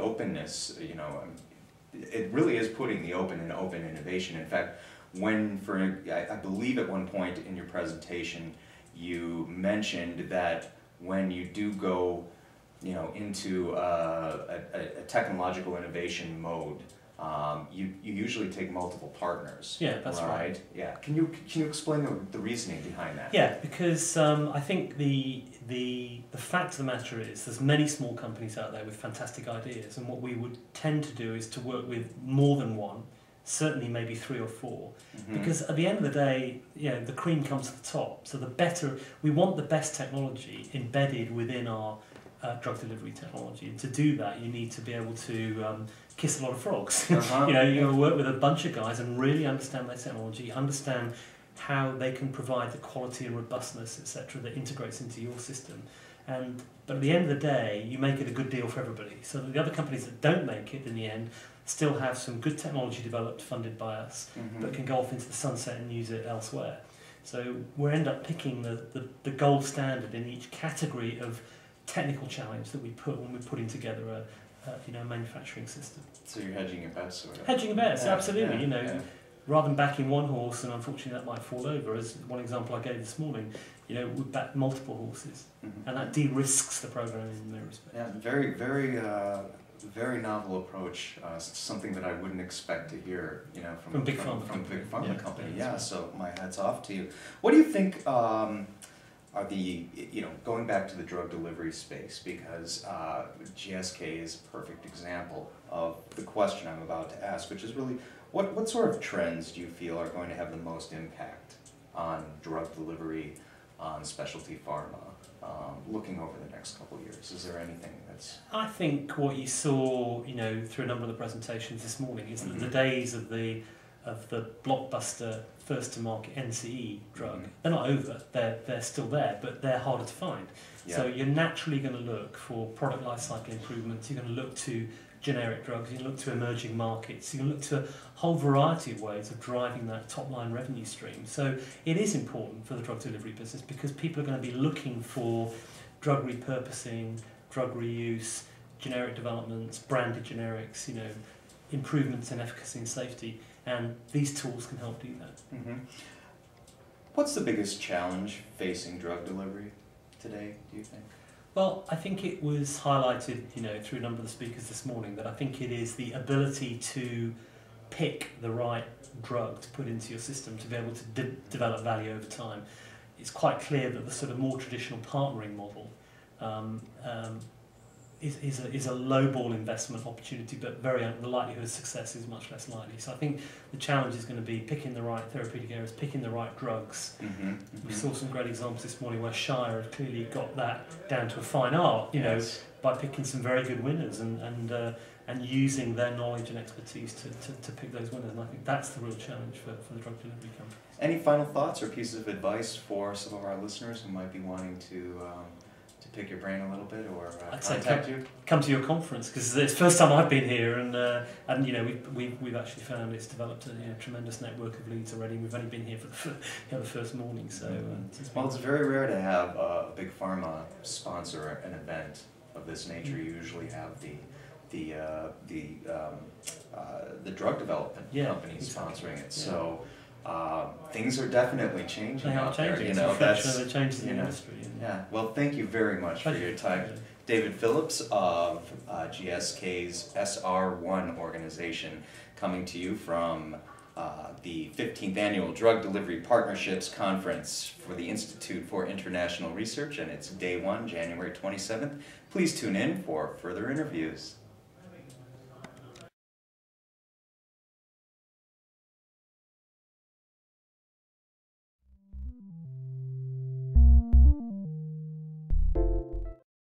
openness, you know, it really is putting the open in open innovation. In fact, when I believe at one point in your presentation, you mentioned that when you do go, you know, into a technological innovation mode, you usually take multiple partners. Yeah, that's right. Yeah. Can you explain the reasoning behind that? Yeah, because I think the fact of the matter is there's many small companies out there with fantastic ideas, and what we would tend to do is to work with more than one, certainly maybe 3 or 4, because at the end of the day, you know, the cream comes to the top. So the better, we want the best technology embedded within our drug delivery technology, and to do that you need to be able to kiss a lot of frogs. You know, you got to work with a bunch of guys and really understand their technology, understand how they can provide the quality and robustness, etc., that integrates into your system. But at the end of the day, you make it a good deal for everybody. So that the other companies that don't make it in the end still have some good technology developed, funded by us, but can go off into the sunset and use it elsewhere. So we end up picking the gold standard in each category of technical challenge that we put when we're putting together a manufacturing system. So you're hedging your bets, sort of. Hedging your bets, absolutely. You know, rather than backing one horse and unfortunately that might fall over, as one example I gave this morning, you know, we back multiple horses, and that de-risks the program in many respects. Yeah, very novel approach. Something that I wouldn't expect to hear, you know, from big pharma company. Yeah, so my hat's off to you. What do you think are the, you know, going back to the drug delivery space, because GSK is a perfect example of the question I'm about to ask, which is really, what sort of trends do you feel are going to have the most impact on drug delivery, on specialty pharma, looking over the next couple of years? Is there anything that's... I think what you saw, you know, through a number of the presentations this morning is that the days of the blockbuster first-to-market NCE drug, they're not over, they're still there, but they're harder to find. Yeah. So you're naturally going to look for product life cycle improvements, you're going to look to generic drugs, you're going to look to emerging markets, you're going to look to a whole variety of ways of driving that top-line revenue stream. So it is important for the drug delivery business because people are going to be looking for drug repurposing, drug reuse, generic developments, branded generics, you know, improvements in efficacy and safety. And these tools can help do that. What's the biggest challenge facing drug delivery today, do you think? Well, I think it was highlighted, you know, through a number of the speakers this morning, that I think it is the ability to pick the right drug to put into your system to be able to develop value over time. It's quite clear that the sort of more traditional partnering model is a low-ball investment opportunity, but the likelihood of success is much less likely. So I think the challenge is going to be picking the right therapeutic areas, picking the right drugs. We saw some great examples this morning where Shire had clearly got that down to a fine art, you know, by picking some very good winners and using their knowledge and expertise to pick those winners. And I think that's the real challenge for the drug delivery companies. Any final thoughts or pieces of advice for some of our listeners who might be wanting to pick your brain a little bit, or contact you? Come to your conference, because it's the first time I've been here, and you know, we've actually found it's developed a tremendous network of leads already. We've only been here for the first morning, so well, it's very rare to have a big pharma sponsor an event of this nature. You usually have the drug development companies sponsoring it. So things are definitely changing. They are changing. You know, that's the changes in the industry. Yeah. Well, thank you very much for your time. David Phillips of GSK's SR1 organization, coming to you from the 15th Annual Drug Delivery Partnerships Conference for the Institute for International Research, and it's day 1, January 27th. Please tune in for further interviews.